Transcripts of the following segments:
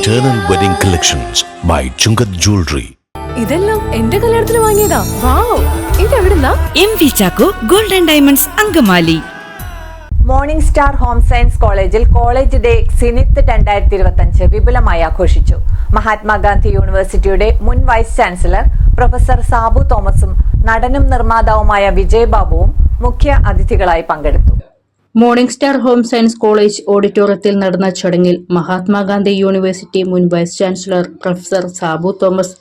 Eternal Wedding Collections by Chungat Jewelry. ഇതെല്ലാം എന്റെ കല്യാണത്തിന് വാങ്ങിയതാ. വാവ്, ഇതെവിടുന്നാ? MV Chacko golden diamonds Angamaly. Morning Star Home science കോളേജിൽ കോളേജ് ഡേ സിനിത്ത് 2025 വിപുലമായി ആഘോഷിച്ചു. മഹാത്മാഗാന്ധി യൂണിവേഴ്സിറ്റിയുടെ മുൻ വൈസ് ചാൻസലർ പ്രൊഫസർ സാബു തോമസും നടനും നിർമ്മാതാവുമായ വിജയബാബുവും മുഖ്യ അതിഥികളായി പങ്കെടുത്തു. Morning Star Home Science College ഓഡിറ്റോറിയത്തിൽ നടന്ന ചടങ്ങിൽ മഹാത്മാഗാന്ധി യൂണിവേഴ്സിറ്റി മുൻ vice chancellor professor Sabu Thomas,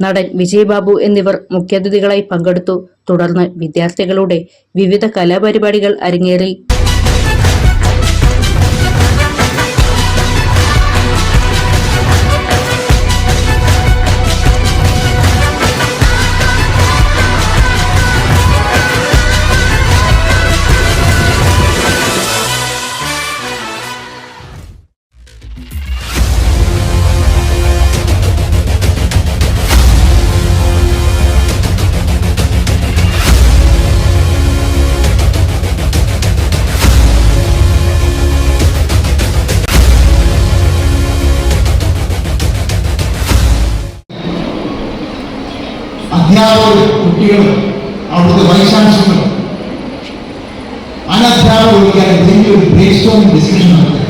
നടൻ വിജയബാബു എന്നിവർ മുഖ്യാതിഥികളായി പങ്കെടുത്തു. തുടർന്ന് വിദ്യാർത്ഥികളുടെ വിവിധ കലാപരിപാടികൾ അരങ്ങേറി. അധ്യാപകരും കുട്ടികളും അവിടുത്തെ വൈസ് ചാൻസലറും അനധ്യാപകർക്കാണ് ഇതിൻ്റെ ഒരു ബ്രെയിൻ സ്റ്റോമിംഗ് ഡിസ്കഷൻ നടത്തുക.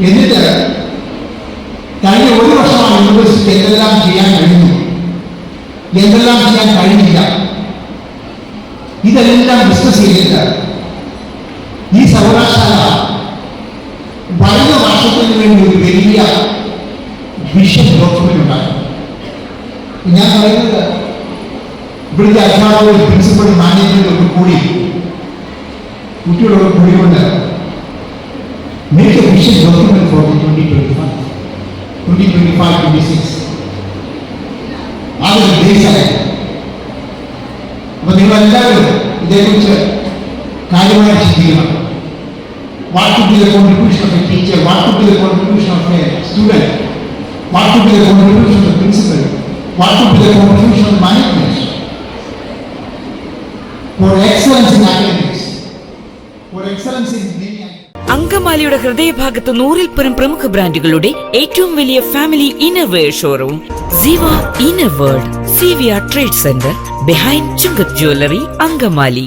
എന്നിട്ട് കഴിഞ്ഞ ഒരു വർഷമാണ് യൂണിവേഴ്സിറ്റി എന്തെല്ലാം ചെയ്യാൻ കഴിഞ്ഞു, എന്തെല്ലാം ചെയ്യാൻ കഴിഞ്ഞില്ല, ഇതെല്ലാം ഡിസ്കസ് ചെയ്തിട്ട് ഈ സർവകലാശാല വരുന്ന വർഷത്തിന് വേണ്ടി ഒരു വലിയ വിഷൻ ഡോക്യുമെന്റ് ഉണ്ടാക്കി. ഞാൻ പറയുന്നത് ഇവിടുത്തെ അധ്യാപകരും പ്രിൻസിപ്പളും മാനേജ്മെന്റും കൂടി കുട്ടികളോട് കൂടിക്കൊണ്ട് make a vision document for 2025-26 അതൊരു ബേസായി. അപ്പൊ നിങ്ങളെല്ലാവരും ഇതേക്കുറിച്ച് കാര്യമായി ചിന്തിക്കണം. What could be the contribution of a teacher? What could be the contribution of a student? What could be the contribution of the principal? What could be the contribution of management for excellence in academics, for excellence in many. അങ്കമാലിയുടെ ഹൃദയഭാഗത്ത് 100-ൽ പ്രമുഖ ബ്രാൻഡുകളുടെ ഏറ്റവും വലിയ family innerwear showroom Siva inner world, സിവിയ trade centre, behind Chungath jewellery, Angamaly.